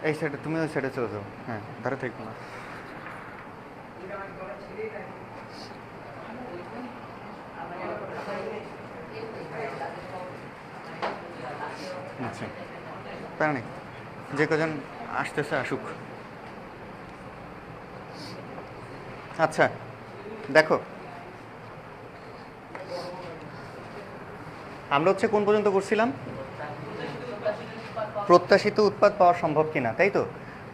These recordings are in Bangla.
এই সাইডে, তুমি ওই সাইডে চলে যাও। হ্যাঁ, ধারে থাকবো না। আচ্ছা, প্যারা নেই, যে কজন আসতেছে আসুক। আচ্ছা দেখো, আমরা হচ্ছে কোন পর্যন্ত করছিলাম? প্রত্যাশিত উৎপাদ পাওয়া সম্ভব কিনা, তাই তো?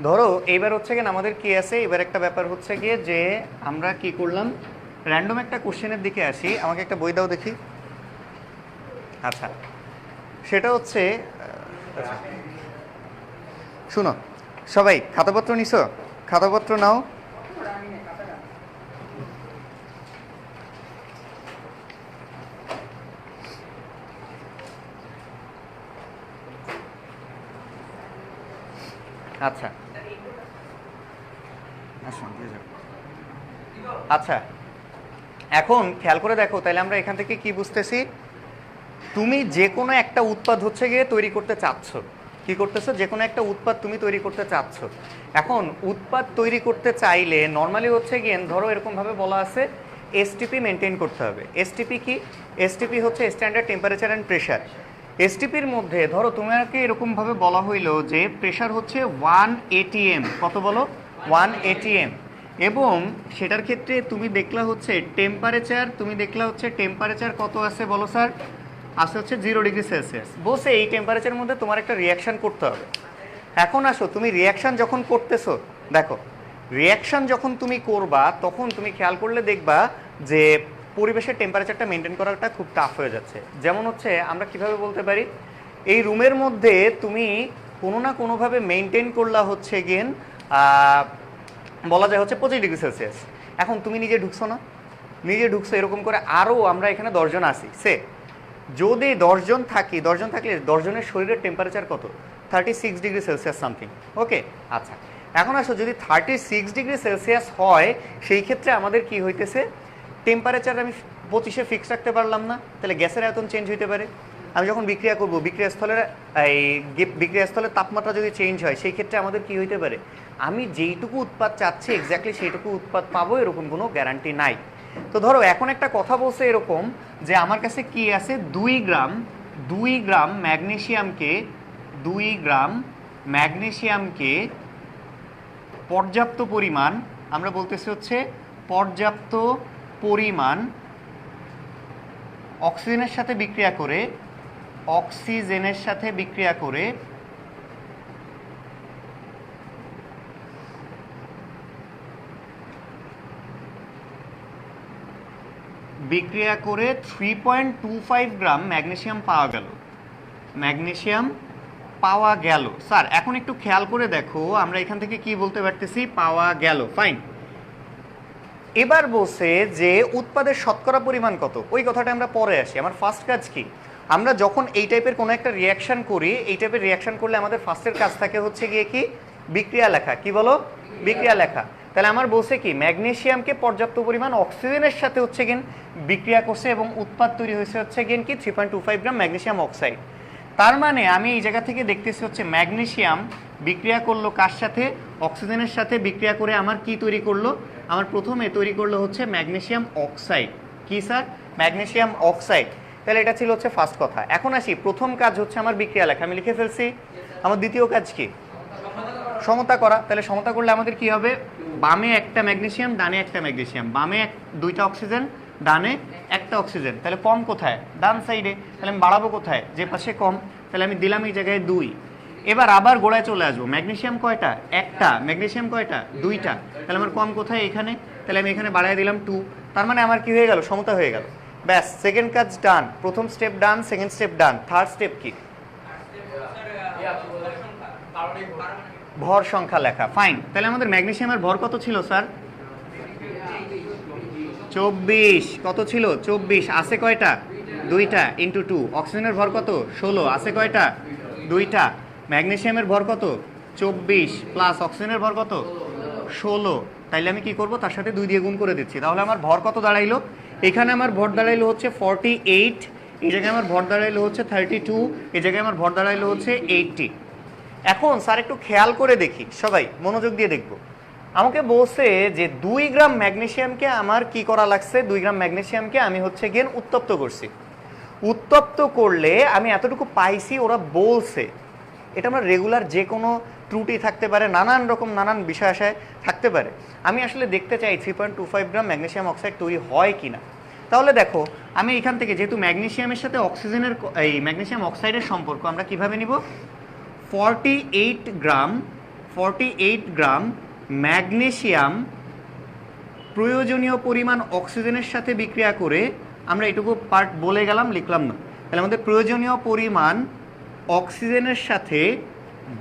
ধরো এইবার হচ্ছে গিয়ে আমাদের কি আছে, এবার একটা ব্যাপার হচ্ছে গিয়ে যে আমরা কি করলাম, র্যান্ডম একটা কোশ্চেনের দিকে আসি। আমাকে একটা বই দাও দেখি। আচ্ছা, সেটা হচ্ছে, শুনো সবাই, খাতাপত্র নিছো? খাতাপত্র নাও। আচ্ছা আচ্ছা, এখন খেয়াল করে দেখো, তাহলে আমরা এখান থেকে কি বুঝতেছি? তুমি যে কোনো একটা উৎপাদ হচ্ছে গিয়ে তৈরি করতে চাচ্ছ। কি করতেছো? যে কোনো একটা উৎপাদ তুমি তৈরি করতে চাচ্ছ। এখন উৎপাদ তৈরি করতে চাইলে নর্মালি হচ্ছে গিয়ে ধরো এরকমভাবে বলা আছে এসটিপি মেনটেন করতে হবে। এসটিপি কি? এসটিপি হচ্ছে স্ট্যান্ডার্ড টেম্পারেচার অ্যান্ড প্রেশার। এসটিপির মধ্যে ধরো তোমাকে এরকমভাবে বলা হইলো যে প্রেশার হচ্ছে 1 atm। কত বলো? 1 atm। এবং সেটার ক্ষেত্রে তুমি দেখলা হচ্ছে টেম্পারেচার, তুমি দেখলা হচ্ছে টেম্পারেচার কত আছে বলো স্যার? আছে হচ্ছে 0 ডিগ্রি সেলসিয়াস। বসে এই টেম্পারেচারের মধ্যে তোমার একটা রিয়াকশান করতে হবে। এখন আসো, তুমি রিয়াকশান যখন করতেছো, দেখো রিয়াকশান যখন তুমি করবা তখন তুমি খেয়াল করলে দেখবা যে পরিবেশের টেম্পারেচারটা মেনটেন করাটা খুব টাফ হয়ে যাচ্ছে। যেমন হচ্ছে আমরা কিভাবে বলতে পারি, এই রুমের মধ্যে তুমি কোনো না কোনোভাবে মেনটেন করলা হচ্ছে গিয়ে বলা যায় হচ্ছে 25 ডিগ্রি সেলসিয়াস। এখন তুমি নিজে ঢুকছো না? নিজে ঢুকছো, এরকম করে আরও আমরা এখানে 10 জন আসি। যদি 10 জন থাকি, 10 জন থাকলে 10 জনের শরীরের টেম্পারেচার কত? 36 ডিগ্রি সেলসিয়াস সামথিং। ওকে, আচ্ছা এখন আসো, যদি 36 ডিগ্রি সেলসিয়াস হয় সেই ক্ষেত্রে আমাদের কি হইতেছে, টেম্পারেচার আমি 25-এ ফিক্স রাখতে পারলাম না, তাহলে গ্যাসের আয়তন চেঞ্জ হইতে পারে। আমি যখন বিক্রিয়া করব, বিক্রিয়াস্থলের তাপমাত্রা যদি চেঞ্জ হয় সেই ক্ষেত্রে আমাদের কি হইতে পারে, আমি যেইটুকু উৎপাদ চাচ্ছি এক্স্যাক্টলি সেইটুকু উৎপাদ পাবো এরকম কোনো গ্যারান্টি নাই। তো ধরো এখন একটা কথা বলছে এরকম যে আমার কাছে কি আছে, 2 গ্রাম ম্যাগনেসিয়ামকে পর্যাপ্ত পরিমাণ, আমরা বলতেছি হচ্ছে পর্যাপ্ত পরিমাণ অক্সিজেনের সাথে বিক্রিয়া করে বিক্রিয়া করে 3.25 গ্রাম ম্যাগনেসিয়াম পাওয়া গেল। স্যার এখন একটু খেয়াল করে দেখো, আমরা এখান থেকে কি বলতে পারতেছি, পাওয়া গেল, ফাইন। এবার বলছে যে উৎপাদের শতকরা পরিমাণ কত, ওই কথাটা আমরা পরে আসি। আমার ফার্স্ট কাজ কি, আমরা যখন এই টাইপের কোনো একটা রিয়াকশন করি, এই টাইপের রিয়াকশন করলে আমাদের ফার্স্টের কাজ থাকে হচ্ছে গিয়ে কি, বিক্রিয়া লেখা। কি বলো? বিক্রিয়া লেখা। তাহলে আমার বলছে কি, ম্যাগনেসিয়ামকে পর্যাপ্ত পরিমাণ অক্সিজেনের সাথে হচ্ছে গিয়ে বিক্রিয়া করছে এবং উৎপাদ তৈরি হয়েছে হচ্ছে গিয়ে কি 3.25 গ্রাম ম্যাগনেসিয়াম অক্সাইড। তার মানে আমি এই জায়গা থেকে দেখতেছি হচ্ছে ম্যাগনেসিয়াম বিক্রিয়া করলো কার সাথে? অক্সিজেনের সাথে বিক্রিয়া করে আমার কি তৈরি করলো, আমার প্রথমে তৈরি করলো হচ্ছে ম্যাগনেসিয়াম অক্সাইড। কি স্যার? Magnesium oxide. তাহলে এটা ছিল হচ্ছে ফার্স্ট কথা। এখন আসি, প্রথম কাজ হচ্ছে আমার বিক্রিয়া লেখা, আমি লিখে ফেলছি। আমার দ্বিতীয় কাজ কি? সমতা করা। তাহলে সমতা করলে আমাদের কি হবে, বামে একটা ম্যাগনেসিয়াম, ডানে একটা ম্যাগনেসিয়াম, বামে 2টা অক্সিজেন, ডানে 1টা অক্সিজেন। তাহলে কম কোথায়? ডান সাইডে। তাহলে আমি বাড়াবো কোথায়? যে পাশে কম। তাহলে আমি দিলাম এই জায়গায় 2। এবার আবার গোড়ায় চলে আসবো, ম্যাগনেসিয়াম কয়টা? 1টা। ম্যাগনেসিয়াম কয়টা? 2টা। তাহলে আমার কম কোথায়? এখানে। তাহলে আমি এখানে বাড়ায় দিলাম 2। তার মানে আমার কি হয়ে গেল, সমতা হয়ে গেল। ব্যাস, সেকেন্ড কাজ ডান। প্রথম স্টেপ ডান, সেকেন্ড স্টেপ ডান। থার্ড স্টেপ কি? ভর সংখ্যা লেখা। ফাইন। তাহলে আমাদের ম্যাগনেসিয়ামের ভর কত ছিল স্যার? 24। কত ছিল? 24। আছে কয়টা? 2টা ইন্টু 2। অক্সিজেনের ভর কত? 16। আছে কয়টা? 2টা। ম্যাগনেসিয়ামের ভর কত? 24 প্লাস অক্সিজেনের ভর কত? 16। তাইলে আমি কি করব, তার সাথে 2 দিয়ে গুণ করে দিচ্ছি। তাহলে আমার ভর কত দাঁড়াইলো? এখানে আমার ভর দাঁড়াইলো হচ্ছে 48, এই জায়গায় আমার ভর দাঁড়াইলো হচ্ছে 32, এই জায়গায় আমার ভর দাঁড়াইলো হচ্ছে 80। এখন স্যার একটু খেয়াল করে দেখি, সবাই মনোযোগ দিয়ে দেখব। আমাকে বলছে যে 2 গ্রাম ম্যাগনেসিয়ামকে আমার কি করা লাগছে, 2 গ্রাম ম্যাগনেসিয়ামকে আমি হচ্ছে গিয়ে উত্তপ্ত করছি। উত্তপ্ত করলে আমি এতটুকু পাইছি, ওরা বলছে এটা আমরা রেগুলার যে কোনো ত্রুটি থাকতে পারে, নানান রকম নানান বিষয় আশায় থাকতে পারে। আমি আসলে দেখতে চাই 3.25 গ্রাম ম্যাগনেসিয়াম অক্সাইড তৈরি হয় কিনা। তাহলে দেখো আমি এখান থেকে যেহেতু ম্যাগনেসিয়ামের সাথে অক্সিজেনের এই ম্যাগনেসিয়াম অক্সাইডের সম্পর্ক আমরা কিভাবে নিব, 48 গ্রাম ম্যাগনেসিয়াম প্রয়োজনীয় পরিমাণ অক্সিজেনের সাথে বিক্রিয়া করে, আমরা এটুকু পার্ট বলে গেলাম, লিখলাম না। তাহলে আমাদের প্রয়োজনীয় পরিমাণ অক্সিজেনের সাথে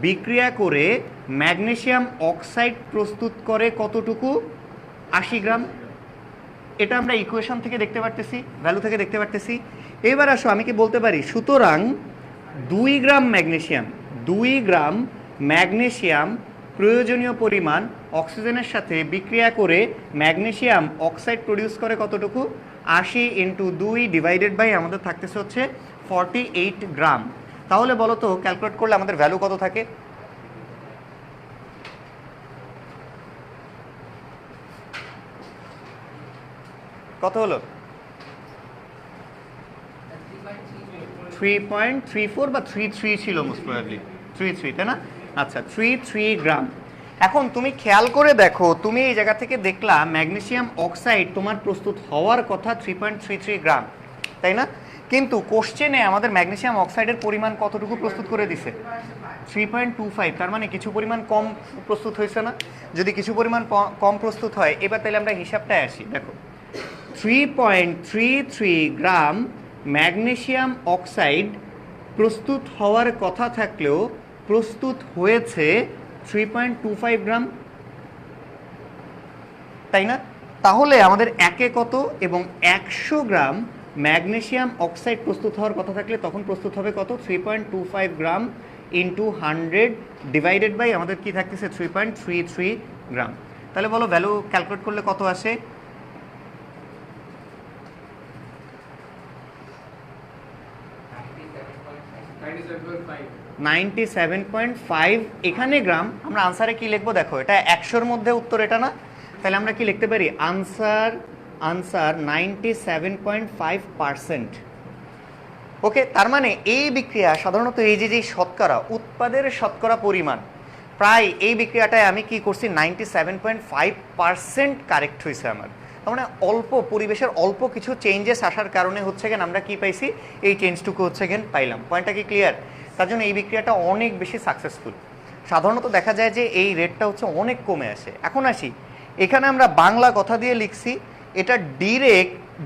বিক্রিয়া করে ম্যাগনেসিয়াম অক্সাইড প্রস্তুত করে কতটুকু, 80 গ্রাম। এটা আমরা ইকুয়েশন থেকে দেখতে পারতেছি, ভ্যালু থেকে দেখতে পারতেছি। এবার আসো আমি কি বলতে পারি, সুতরাং 2 গ্রাম ম্যাগনেসিয়াম প্রয়োজনীয় পরিমাণ অক্সিজেনের সাথে বিক্রিয়া করে ম্যাগনেসিয়াম অক্সাইড প্রডিউস করে কতটুকু, 80 × 2 ডিভাইডেড বাই আমাদের থাকতেছে হচ্ছে 48 গ্রাম। তাহলে বলো তো ক্যালকুলেট করলে আমাদের ভ্যালু কত থাকে? কত হলো? 3.34 বা 33 ছিল মোস্ট প্রবাবলি, 33, তাই না? আচ্ছা, 33 গ্রাম। এখন তুমি খেয়াল করে দেখো, তুমি এই জায়গা থেকে দেখলা ম্যাগনেসিয়াম অক্সাইড তোমার প্রস্তুত হওয়ার কথা 3.33 গ্রাম, তাই না? কিন্তু কোশ্চেনে আমাদের ম্যাগনেসিয়াম অক্সাইডের পরিমাণ কতটুকু প্রস্তুত করে দিছে, 3.25। তার মানে কিছু পরিমাণ কম প্রস্তুত হয়েছে না? যদি কিছু পরিমাণ কম প্রস্তুত হয়, এবার তাহলে আমরা হিসাবটায় আসি। দেখো 3.33 গ্রাম ম্যাগনেসিয়াম অক্সাইড প্রস্তুত হওয়ার কথা থাকলেও প্রস্তুত হয়েছে 3.25 গ্রাম, তাই না? তাহলে আমাদের একে কত, এবং 100 গ্রাম ম্যাগনেসিয়াম অক্সাইড প্রস্তুত হওয়ার কথা থাকলে তখন প্রস্তুত হবে কত, 3.25 গ্রাম ইন্টু 100 ডিভাইডেড বাই আমাদের কি থাকতেছে 3.33 গ্রাম। তাহলে বলো ভ্যালু ক্যালকুলেট করলে কত আসে? 97.5। এখানে গ্রাম, আমরা আনসারে কি লিখবো দেখো, এটা 100-র মধ্যে উত্তর এটা না? তাহলে আমরা কি লিখতে পারি, আনসার 97.5%। ওকে, তার মানে এই বিক্রিয়া সাধারণত এই যে শতকরা উৎপাদের শতকরা পরিমাণ, প্রায় এই বিক্রিয়াটায় আমি কি করছি 97.5% কারেক্ট হয়েছে আমার। তার মানে অল্প পরিবেশের অল্প কিছু চেঞ্জেস আসার কারণে হচ্ছে গেন আমরা কি পাইছি, এই চেঞ্জটুকু হচ্ছে গেন পাইলাম। পয়েন্টটা কি ক্লিয়ার? তার জন্য এই বিক্রিয়াটা অনেক বেশি সাকসেসফুল। সাধারণত দেখা যায় যে এই রেটটা হচ্ছে অনেক কমে আসে। এখন আসি, এখানে আমরা বাংলা কথা দিয়ে লিখছি, এটা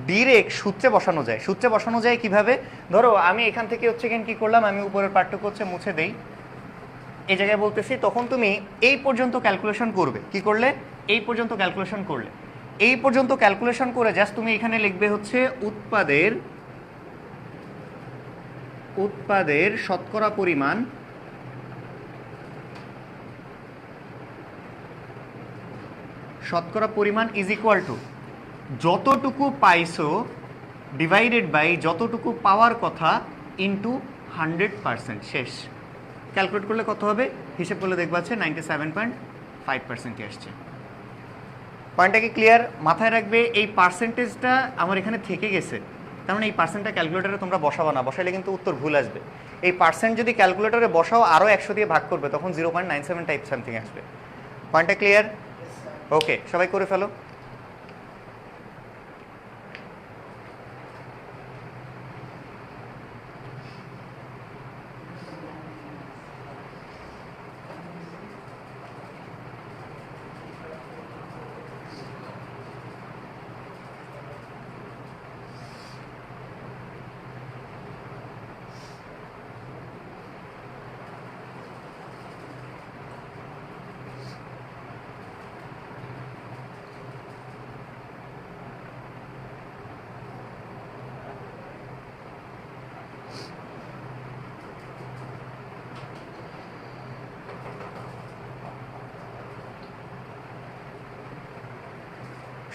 ডিরেক্ট সূত্রে বসানো যায়। সূত্রে বসানো যায় কিভাবে? ধরো আমি এখান থেকে হচ্ছে কি করলাম, আমি উপরের পার্টটুকু হচ্ছে মুছে দেই, এই জায়গায় বলতেছি, তখন তুমি এই পর্যন্ত ক্যালকুলেশন করবে। কি করলে? এই পর্যন্ত ক্যালকুলেশন করলে, এই পর্যন্ত ক্যালকুলেশন করে জাস্ট তুমি এখানে লিখবে হচ্ছে উৎপাদের শতকরা পরিমাণ ইজ ইকুয়াল টু যতটুকু পাইছো ডিভাইডেড বাই যতটুকু পাওয়ার কথা ইন্টু 100%। শেষ। ক্যালকুলেট করলে কত হবে? হিসেব করলে দেখবা আছে 97.5% আসছে। পয়েন্টটা কি ক্লিয়ার? মাথায় রাখবে এই পার্সেন্টেজটা আমার এখানে থেকে গেছে, তার মানে এই পার্সেন্টটা ক্যালকুলেটারে তোমরা বসাবো না, বসাইলে কিন্তু উত্তর ভুল আসবে। এই পার্সেন্ট যদি ক্যালকুলেটারে বসাও আরও 100 দিয়ে ভাগ করবে, তখন 0.97 টাইপ সামথিং আসবে। পয়েন্টটা ক্লিয়ার? ওকে, সবাই করে ফেলো।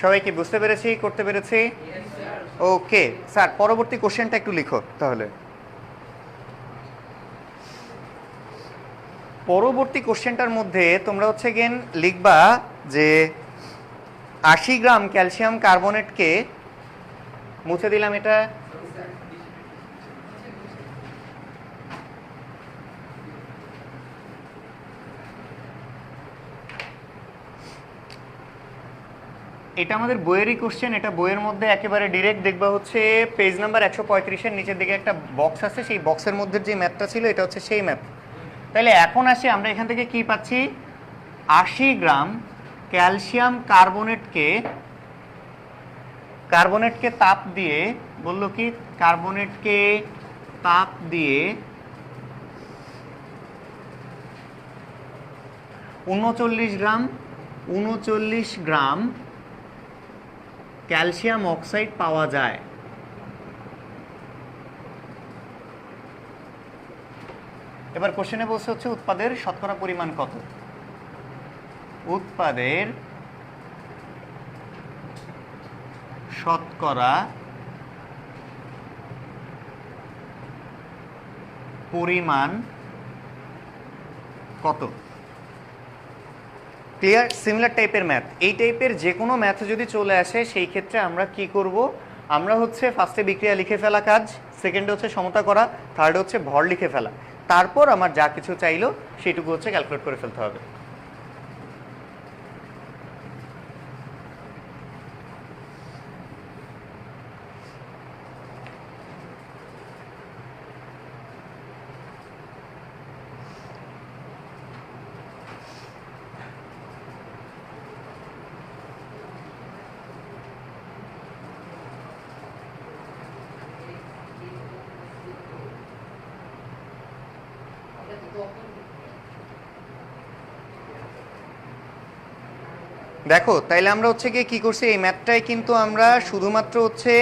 সবাই কি বুঝতে পেরেছি, করতে পেরেছি? ওকে স্যার, পরবর্তী কোশ্চেনটা একটু লিখো তাহলে। পরবর্তী কোশ্চেনটার মধ্যে তোমরা হচ্ছে গেন লিখবা যে 80 গ্রাম ক্যালসিয়াম কার্বনেটকে, মুছে দিলাম এটা, এটা আমাদের বইয়েরই কোশ্চেন। এটা বইয়ের মধ্যে একেবারে ডিরেক্ট দেখবা হচ্ছে পেজ নাম্বার 135-এর নিচের দিকে একটা বক্স আছে, সেই বক্সের মধ্যে যে ম্যাথটা ছিল এটা হচ্ছে সেই ম্যাথ। তাহলে এখন আসি আমরা এখান থেকে কি পাচ্ছি, 80 গ্রাম ক্যালসিয়াম কার্বনেটকে তাপ দিয়ে, বললো কি কার্বনেটকে তাপ দিয়ে 39 গ্রাম ক্যালসিয়াম অক্সাইড পাওয়া যায়। এবার কোশ্চেনে বলছে হচ্ছে উৎপাদের শতকরা পরিমাণ কত। উৎপাদের শতকরা পরিমাণ কত। ক্লিয়ার? সিমিলার টাইপের ম্যাথ, এই টাইপের যে কোনো ম্যাথ যদি চলে আসে সেই ক্ষেত্রে আমরা কি করব, আমরা হচ্ছে ফার্স্টে বিক্রিয়া লিখে ফেলা কাজ, সেকেন্ডে হচ্ছে সমতা করা, থার্ডে হচ্ছে ভর লিখে ফেলা, তারপর আমার যা কিছু চাইলো সেটুকু হচ্ছে ক্যালকুলেট করে ফেলতে হবে। দেখো তাইলে আমরা হচ্ছে গিয়ে কি করছি, এই ম্যাথটাই কিন্তু আমরা শুধুমাত্র হচ্ছে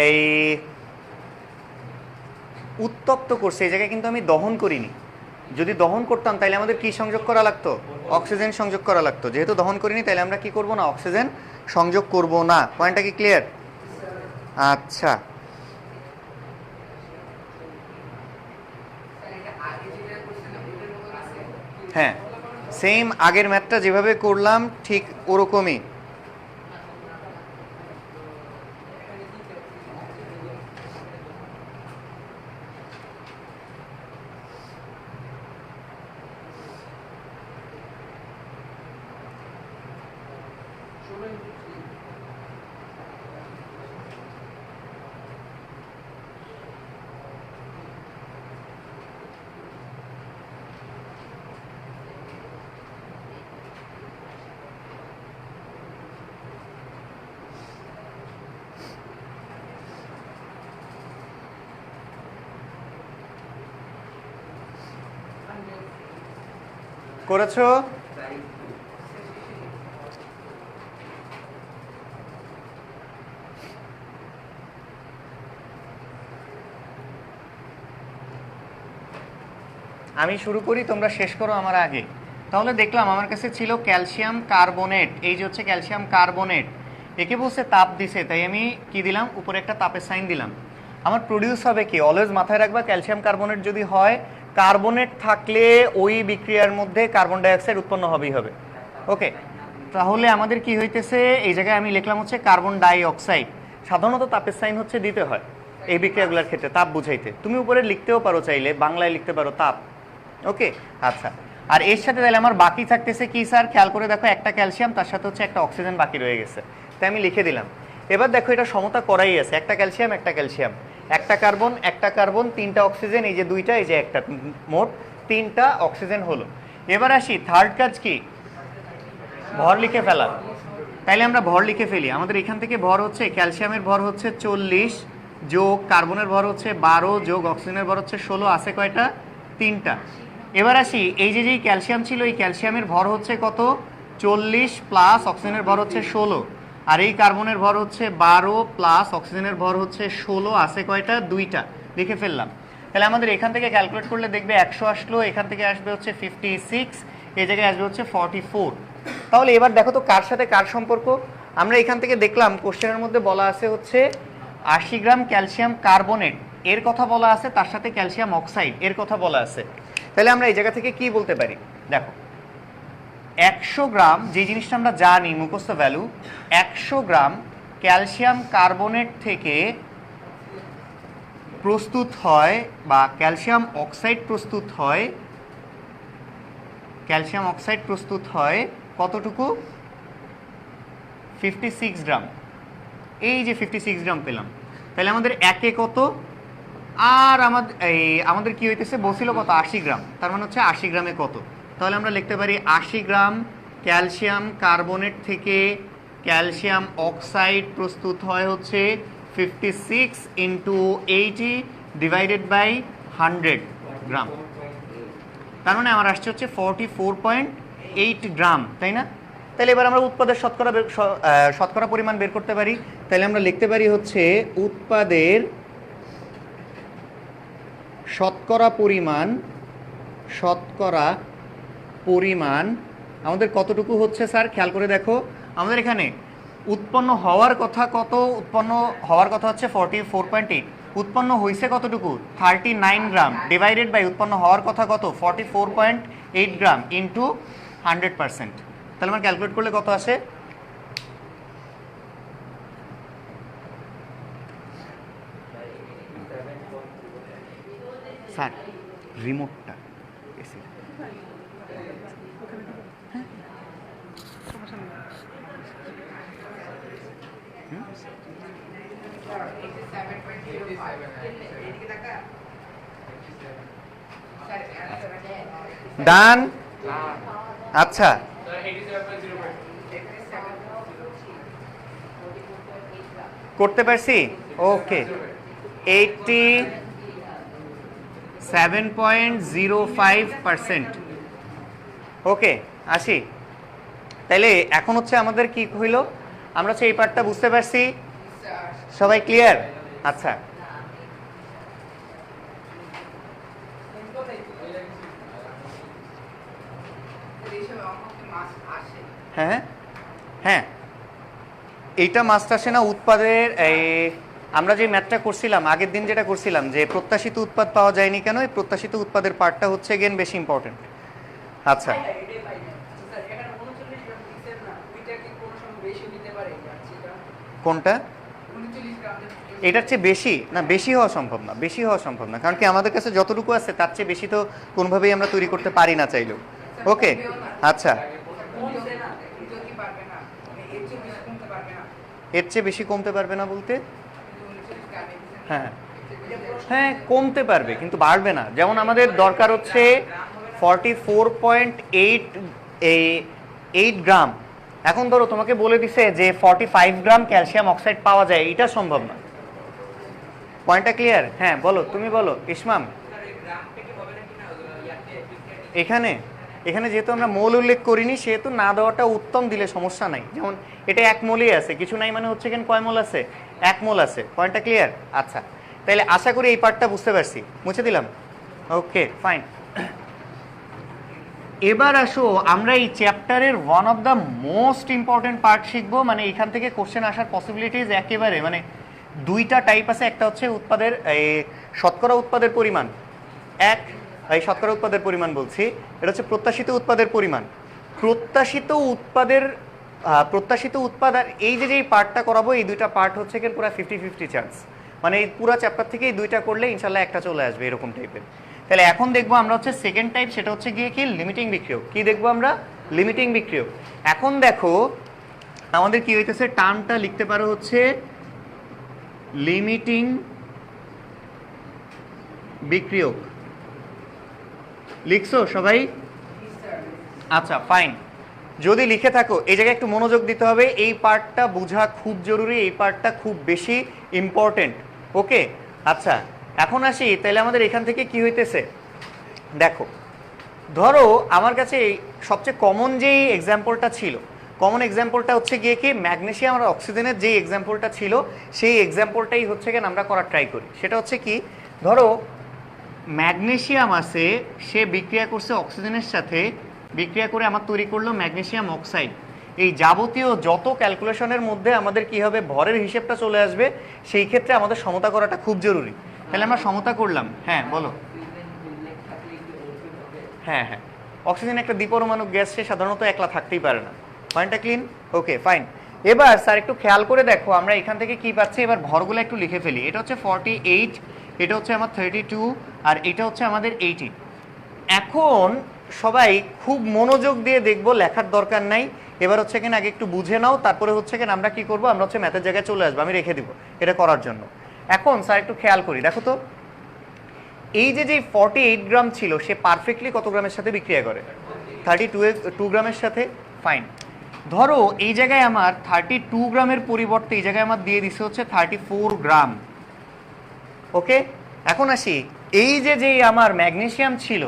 এই উত্তপ্ত করছি, এই জায়গায় কিন্তু আমি দহন করিনি। যদি দহন করতাম তাহলে আমাদের কি সংযোগ করা লাগতো, অক্সিজেন সংযোগ করা লাগতো। যেহেতু দহন করিনি তাহলে আমরা কি করব না, অক্সিজেন সংযোগ করব না। পয়েন্টটা কি ক্লিয়ার? আচ্ছা, হ্যাঁ সেম আগের ম্যাথটা যেভাবে করলাম ঠিক ওরকমই। করেছো? আমি শুরু করি, তোমরা শেষ করো আমার আগে। তাহলে দেখলাম আমার কাছে ছিল ক্যালসিয়াম কার্বনেট, এই যে হচ্ছে ক্যালসিয়াম কার্বনেট, একে বলছে তাপ দিছে, তাই আমি কি দিলাম, উপরে একটা তাপের সাইন দিলাম। আমার প্রডিউস হবে কি, অলওয়েজ মাথায় রাখবা ক্যালসিয়াম কার্বনেট যদি হয়, কার্বনেট থাকলে ওই বিক্রিয়ার মধ্যে কার্বন ডাইঅক্সাইড উৎপন্ন হবেই হবে। ওকে, তাহলে আমাদের কি হইতেছে, এই জায়গায় আমি লিখলাম হচ্ছে কার্বন ডাই অক্সাইড। সাধারণত তাপের সাইন হচ্ছে দিতে হয় এই বিক্রিয়াগুলোর ক্ষেত্রে তাপ বুঝাইতে। তুমি উপরে লিখতেও পারো, চাইলে বাংলায় লিখতে পারো তাপ। ওকে, আচ্ছা। আর এর সাথে তাহলে আমার বাকি থাকতেছে কি স্যার, খেয়াল করে দেখো, একটা ক্যালসিয়াম, তার সাথে হচ্ছে একটা অক্সিজেন বাকি রয়ে গেছে, তাই আমি লিখে দিলাম। এবার দেখো এটা সমতা করাই আছে, একটা ক্যালসিয়াম একটা ক্যালসিয়াম, একটা কার্বন, তিনটা অক্সিজেন, এই যে দুইটা, এই যে একটা, মোট তিনটা অক্সিজেন হলো। এবার আসি থার্ড কাজ কি, ভর লিখে ফেলা। তাইলে আমরা ভর লিখে ফেলি। আমাদের এখান থেকে ভর হচ্ছে, ক্যালসিয়ামের ভর হচ্ছে 40 যোগ কার্বনের ভর হচ্ছে 12 যোগ অক্সিজেনের ভর হচ্ছে 16, আছে কয়টা, তিনটা। এবার আসি, এই যে যেই ক্যালসিয়াম ছিল, এই ক্যালসিয়ামের ভর হচ্ছে কত, 40 প্লাস অক্সিজেনের ভর হচ্ছে 16, আর এই কার্বনের ভর হচ্ছে 12 প্লাস অক্সিজেনের ভর হচ্ছে 16, আছে কয়টা, দুইটা, লিখে ফেললাম। তাহলে আমাদের এখান থেকে ক্যালকুলেট করলে দেখবে 100 আসলো, এখান থেকে আসবে হচ্ছে 56, এই জায়গায় আসবে হচ্ছে 44। তাহলে এবার দেখো তো কার সাথে কার সম্পর্ক। আমরা এখান থেকে দেখলাম কোশ্চেনের মধ্যে বলা আছে হচ্ছে 80 গ্রাম ক্যালসিয়াম কার্বনেট এর কথা বলা আছে, তার সাথে ক্যালসিয়াম অক্সাইড এর কথা বলা আছে। তাহলে আমরা এই জায়গা থেকে কি বলতে পারি? দেখো 100 গ্রাম, যে জিনিসটা আমরা জানি মুখস্থ ভ্যালু, 100 গ্রাম ক্যালসিয়াম কার্বনেট থেকে প্রস্তুত হয় বা ক্যালসিয়াম অক্সাইড প্রস্তুত হয়, ক্যালসিয়াম অক্সাইড প্রস্তুত হয় কতটুকু? 56 গ্রাম। এই যে 56 গ্রাম পেলাম, তাহলে আমাদের একে কত, আর আমাদের কি হইতেছে বলছিল কত, 80 গ্রাম, তার মানে হচ্ছে 80 গ্রামে কত, তাহলে আমরা লিখতে পারি 80 গ্রাম ক্যালসিয়াম কার্বনেট থেকে ক্যালসিয়াম অক্সাইড প্রস্তুত হয় হচ্ছে 56 ইন্টু 80 ডিভাইডেড বাই 100 গ্রাম, তার মানে আমার আসছে হচ্ছে 44.8 গ্রাম, তাই না? তাহলে এবার আমরা উৎপাদের শতকরা পরিমাণ বের করতে পারি। তাহলে আমরা লিখতে পারি হচ্ছে উৎপাদের শতকরা পরিমাণ আমাদের কতটুকু হচ্ছে স্যার? খেয়াল করে দেখো, আমাদের এখানে উৎপন্ন হওয়ার কথা কত? উৎপন্ন হওয়ার কথা হচ্ছে 44.8, উৎপন্ন হয়েছে কতটুকু? 39 গ্রাম, ডিভাইডেড বাই উৎপন্ন হওয়ার কথা কত? 44.8 গ্রাম ইন্টু 100%। তাহলে আমরা ক্যালকুলেট করলে কত আসে? স্যার রিমোটটা এসে ডান। আচ্ছা করতে পারছি, ওকে। 87.05%, ওকে আসি। তাইলে এখন হচ্ছে আমাদের কি হইল, আমরা হচ্ছে এই পার্টটা বুঝতে পারছি, সবাই ক্লিয়ার? আচ্ছা হ্যাঁ হ্যাঁ, এইটা মাস্ট আসে না উৎপাদের। আমরা যে ম্যাথটা করছিলাম আগের দিন, যেটা করছিলাম যে প্রত্যাশিত উৎপাদ পাওয়া যায়নি কেন, এই প্রত্যাশিত উৎপাদের পার্টটা হচ্ছে গেন বেশি ইম্পর্টেন্ট। আচ্ছা কোনটা? এটার চেয়ে বেশি না, বেশি হওয়া সম্ভব না, বেশি হওয়া সম্ভব না, কারণ কি আমাদের কাছে যতটুকু আছে তার চেয়ে বেশি তো কোনোভাবেই আমরা তৈরি করতে পারি না চাইলেও। ওকে আচ্ছা, এর চেয়ে বেশি কমতে পারবে না বলতে? হ্যাঁ হ্যাঁ কমতে পারবে কিন্তু বাড়বে না। যেমন আমাদের দরকার হচ্ছে 44.8 গ্রাম, এখন ধরো তোমাকে বলে দিছে যে 45 গ্রাম ক্যালসিয়াম অক্সাইড পাওয়া যায়, এটা সম্ভব না। পয়েন্টটা ক্লিয়ার? হ্যাঁ বলো, তুমি বলো ইসমাম। এখানে যেহেতু আমরা মোল উল্লেখ করিনি, সেহেতু না দেওয়াটা উত্তম, দিলে সমস্যা নাই। যেমন এটা 1 মোলই আছে, কিছু নাই মানে হচ্ছে কেন কয় মোল আছে? 1 মোল আছে। পয়েন্টটা ক্লিয়ার? আচ্ছা তাহলে আশা করি এই পার্টটা বুঝতে পারছি, মুছে দিলাম। Okay fine. এবার আসো আমরা এই চ্যাপ্টারের one of the most important part শিখবো, মানে এখান থেকে কোশ্চেন আসার পসিবিলিটিস একেবারে, মানে দুইটা টাইপ আছে। একটা হচ্ছে উৎপাদের শতকরা উৎপাদের পরিমাণ, এই শতকরা উৎপাদের পরিমাণ বলছি, এটা হচ্ছে প্রত্যাশিত উৎপাদের পরিমাণ। প্রত্যাশিত উৎপাদ আর এই যে পার্টটা করাবো, এই দুইটা পার্ট হচ্ছে কি পুরো 50-50 চান্স, মানে এই পুরো চ্যাপ্টার থেকে এই দুইটা করলে ইনশাল্লাহ একটা চলে আসবে এরকম টাইপের। তাহলে এখন দেখবো আমরা হচ্ছে সেকেন্ড টাইপ, সেটা হচ্ছে গিয়ে কি লিমিটিং বিক্রিয়ক। কি দেখবো আমরা? লিমিটিং বিক্রিয়ক। এখন দেখো আমাদের কি হইতেছে, টার্মটা লিখতে পারো হচ্ছে লিমিটিং বিক্রিয়ক। লিখছো সবাই? আচ্ছা ফাইন, যদি লিখে থাকো এই জায়গায় একটু মনোযোগ দিতে হবে, এই পার্টটা বোঝা খুব জরুরি, এই পার্টটা খুব বেশি ইম্পর্টেন্ট। ওকে আচ্ছা এখন আসি, তাহলে আমাদের এখান থেকে কি হইতেছে দেখো, ধরো আমার কাছে সবচেয়ে কমন যেই এক্সাম্পলটা ছিল, কমন এক্সাম্পলটা হচ্ছে গিয়ে কি ম্যাগনেসিয়াম আর অক্সিজেনের যেই এক্সাম্পলটা ছিল, সেই এক্সাম্পলটাই হচ্ছে কেন আমরা করার ট্রাই করি। সেটা হচ্ছে কি, ধরো ম্যাগনেসিয়াম আছে, সে বিক্রিয়া করছে অক্সিজেনের সাথে, বিক্রিয়া করে আমার তৈরি করলো ম্যাগনেসিয়াম অক্সাইড। এই যাবতীয় যত ক্যালকুলেশনের মধ্যে আমাদের কি হবে, ভরের হিসেবটা চলে আসবে, সেই ক্ষেত্রে আমাদের সমতা করাটা খুব জরুরি। তাহলে আমরা সমতা করলাম। হ্যাঁ বলো। হ্যাঁ হ্যাঁ, অক্সিজেন একটা দ্বিপরমাণু গ্যাস, সে সাধারণত একলা থাকতেই পারে না। পয়েন্টটা ক্লিন? Okay fine. এবার স্যার একটু খেয়াল করে দেখো আমরা এখান থেকে কি পাচ্ছি, এবার ভরগুলো একটু লিখে ফেলি। এটা হচ্ছে 48, এটা হচ্ছে আমার 32, আর এটা হচ্ছে আমাদের 80। এখন সবাই খুব মনোযোগ দিয়ে দেখবো, লেখার দরকার নাই। এবার হচ্ছে কিনা আগে একটু বুঝে নাও, তারপরে হচ্ছে কিনা আমরা কি করবো, আমরা হচ্ছে ম্যাথের জায়গায় চলে আসবো, আমি রেখে দিব এটা করার জন্য। এখন স্যার একটু খেয়াল করি, দেখো তো এই যে 48 গ্রাম ছিল, সে পারফেক্টলি কত গ্রামের সাথে বিক্রিয়া করে? 32 গ্রামের সাথে। ফাইন, ধরো এই জায়গায় আমার 32 গ্রামের পরিবর্তে এই জায়গায় আমার দিয়ে দিছে হচ্ছে 34 গ্রাম। ওকে, এখন আসি, এই যে আমার ম্যাগনেসিয়াম ছিল,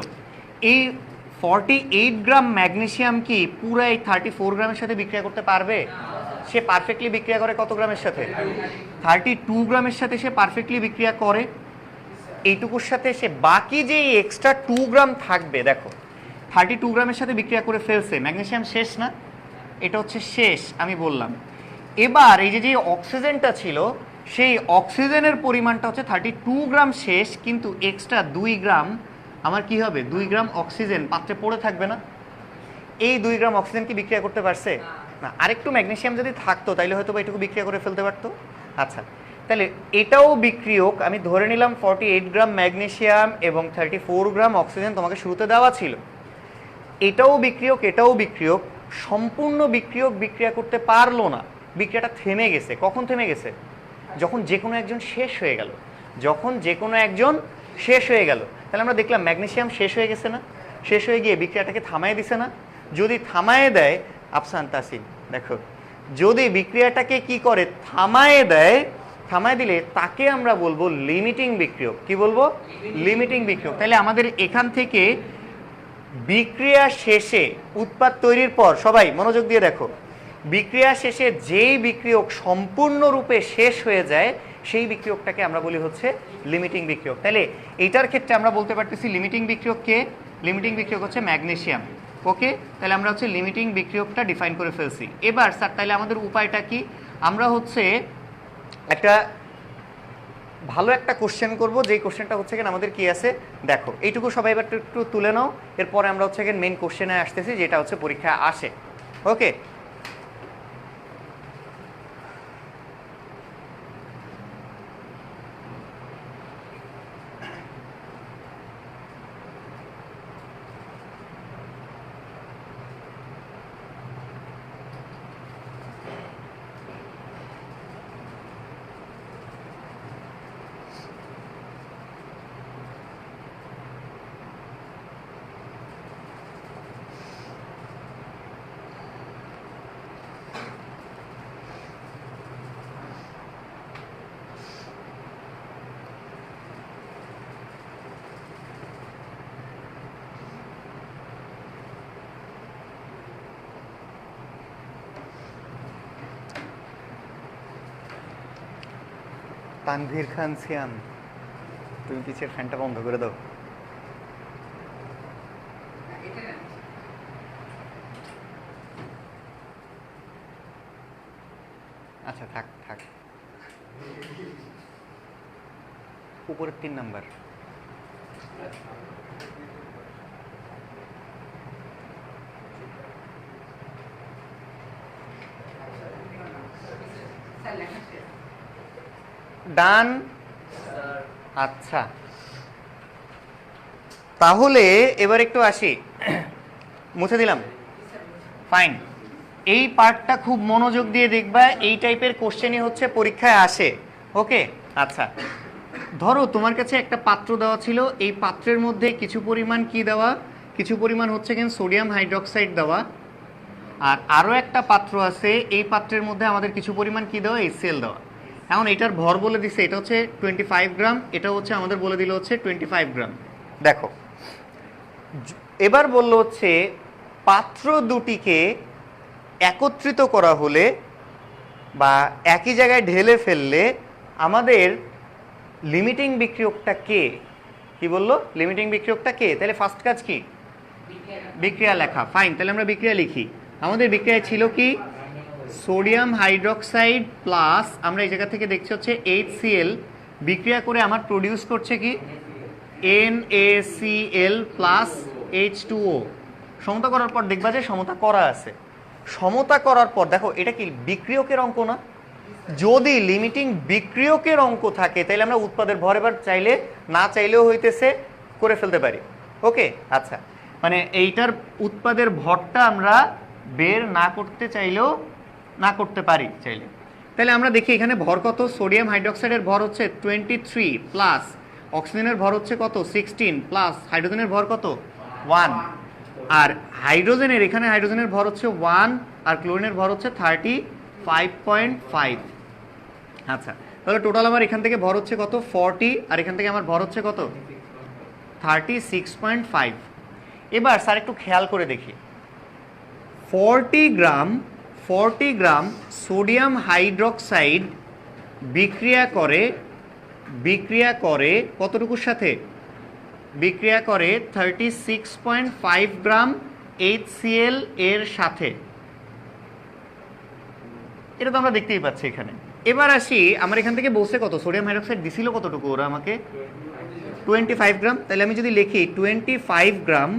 এই 48 গ্রাম ম্যাগনেসিয়াম কি পুরো এই 34 গ্রামের সাথে বিক্রিয়া করতে পারবে? সে পারফেক্টলি বিক্রিয়া করে কত গ্রামের সাথে? 32 গ্রামের সাথে সে পারফেক্টলি বিক্রিয়া করে। এইটুকুর সাথে সে বাকি যে এক্সট্রা 2 গ্রাম থাকবে, দেখো 32 গ্রামের সাথে বিক্রিয়া করে ফেলছে, ম্যাগনেসিয়াম শেষ না? এটা হচ্ছে শেষ, আমি বললাম। এবার এই যে অক্সিজেনটা ছিল, সেই অক্সিজেনের পরিমাণটা হচ্ছে 32 গ্রাম শেষ, কিন্তু এক্সট্রা 2 গ্রাম আমার কি হবে? 2 গ্রাম অক্সিজেন পাত্রে পড়ে থাকবে না? এই 2 গ্রাম অক্সিজেন কি বিক্রিয়া করতে পারছে? না। আরেকটু ম্যাগনেসিয়াম যদি থাকতো তাইলে হয়তো বা এটুকু বিক্রিয়া করে ফেলতে পারতো। আচ্ছা, তাহলে এটাও বিক্রিয়ক। আমি ধরে নিলাম 48 গ্রাম ম্যাগনেসিয়াম এবং 34 গ্রাম অক্সিজেন তোমাকে শুরুতে দেওয়া ছিল। এটাও বিক্রিয়ক, এটাও বিক্রিয়ক। সম্পূর্ণ বিক্রিয়ক বিক্রিয়া করতে পারলো না, বিক্রিয়াটা থেমে গেছে। কখন থেমে গেছে? যখন যে কোনো একজন শেষ হয়ে গেল। যখন যে কোনো একজন শেষ হয়ে গেল, তাহলে আমরা দেখলাম ম্যাগনেসিয়াম শেষ হয়ে গেছে না? শেষ হয়ে গিয়ে বিক্রিয়াটাকে থামায় দিছে না? যদি থামায় দেয়, আফসান তাসিন দেখো, যদি বিক্রিয়াটাকে কি করে থামায় দেয়, থামায় দিলে তাকে আমরা বলবো লিমিটিং বিক্রিয়ক। কি বলবো? লিমিটিং বিক্রিয়ক। তাহলে আমাদের এখান থেকে বিক্রিয়া শেষে উৎপাদ তৈরির পর, সবাই মনোযোগ দিয়ে দেখো, বিক্রিয়া শেষে যেই বিক্রিয়ক সম্পূর্ণরূপে শেষ হয়ে যায় সেই বিক্রিয়কটাকে আমরা বলি হচ্ছে লিমিটিং বিক্রিয়ক। তাহলে এইটার ক্ষেত্রে আমরা বলতে পারতেছি লিমিটিং বিক্রিয়ককে, লিমিটিং বিক্রিয়ক হচ্ছে ম্যাগনেসিয়াম। ওকে, তাহলে আমরা হচ্ছে লিমিটিং বিক্রিয়কটা ডিফাইন করে ফেলছি। এবার স্যার তাহলে আমাদের উপায়টা কি? আমরা হচ্ছে একটা ভালো একটা কোশ্চেন করব, যেই কোশ্চেনটা হচ্ছে কিনা আমাদের কি আছে দেখো, এইটুকু সবাই এবার একটু তুলে নাও। এরপরে আমরা হচ্ছে মেইন কোশ্চেনে আসতেছি, যেটা হচ্ছে পরীক্ষায় আসে। ওকে, তানভীর খান সিয়াম, তুমি পিছের ফ্যানটা বন্ধ করে দাও। আচ্ছা থাক থাক, উপরের 3 নাম্বার। ডান। আচ্ছা, তাহলে এবার একটু আসি, মুছে দিলাম। ফাইন, এই পার্টটা খুব মনোযোগ দিয়ে দেখবা, এই টাইপের কোশ্চেনই হচ্ছে পরীক্ষায় আসে। ওকে, আচ্ছা ধরো তোমার কাছে একটা পাত্র দেওয়া ছিল, এই পাত্রের মধ্যে কিছু পরিমাণ কি দেওয়া, কিছু পরিমাণ হচ্ছে কিন্তু সোডিয়াম হাইড্রোক্সাইড দেওয়া, আর আরও একটা পাত্র আছে, এই পাত্রের মধ্যে আমাদের কিছু পরিমাণ কি দেওয়া, HCl দেওয়া। এখন এটার ভর বলে দিছে, এটা হচ্ছে 25 গ্রাম, এটা হচ্ছে আমাদের বলে দিল হচ্ছে 25 গ্রাম। দেখো এবার বললো হচ্ছে পাত্র দুটিকে একত্রিত করা হলে বা একই জায়গায় ঢেলে ফেললে আমাদের লিমিটিং বিক্রিয়কটা কে? কি বললো? লিমিটিং বিক্রিয়কটা কে? তাহলে ফার্স্ট কাজ কি? বিক্রিয়া লেখা। ফাইন, তাহলে আমরা বিক্রিয়া লিখি। আমাদের বিক্রিয়ায় ছিল কি? সোডিয়াম হাইড্রোক্সাইড প্লাস, আমরা এই জায়গা থেকে দেখছি হচ্ছে HCl, বিক্রিয়া করে আমার প্রডিউস করছে কি? NaCl প্লাস H2O সমতা করার পর দেখবা যে সমতা করা আছে। সমতা করার পর দেখো এটা কি বিক্রিয়কের অঙ্ক না? যদি লিমিটিং বিক্রিয়কের অঙ্ক থাকে তাহলে আমরা উৎপাদের ভর এবার চাইলে না চাইলেও হইতেছে করে ফেলতে পারি। ওকে, আচ্ছা, মানে এইটার উৎপাদের ভরটা আমরা বের না করতে চাইলেও না করতে পারি চাইলে। তাহলে আমরা দেখি এখানে ভর কত। সোডিয়াম হাইড্রোক্সাইডের ভর হচ্ছে 23 প্লাস অক্সিজেনের ভর হচ্ছে কত 16 প্লাস হাইড্রোজেনের ভর কত 1, আর হাইড্রোজেনের এখানে হাইড্রোজেনের ভর হচ্ছে 1 আর ক্লোরিনের ভর হচ্ছে 35.5। আচ্ছা, তাহলে টোটাল আমার এখান থেকে ভর হচ্ছে কত 40 আর এখান থেকে আমার ভর হচ্ছে কত 36.5। এবার স্যার একটু খেয়াল করে দেখি 40 গ্রাম সোডিয়াম হাইড্রোক্সাইড বিক্রিয়া করে কতটুকুর সাথে? বিক্রিয়া করে 36.5 গ্রাম HCl এর সাথে। এটা তো আমরা দেখতেই পাচ্ছি এখানে। এবার আসি, আমার এখান থেকে বলছে কত সোডিয়াম হাইড্রোক্সাইড দিছিল কতটুকু ওরা আমাকে 25 গ্রাম। তাহলে আমি যদি লিখি 25 গ্রাম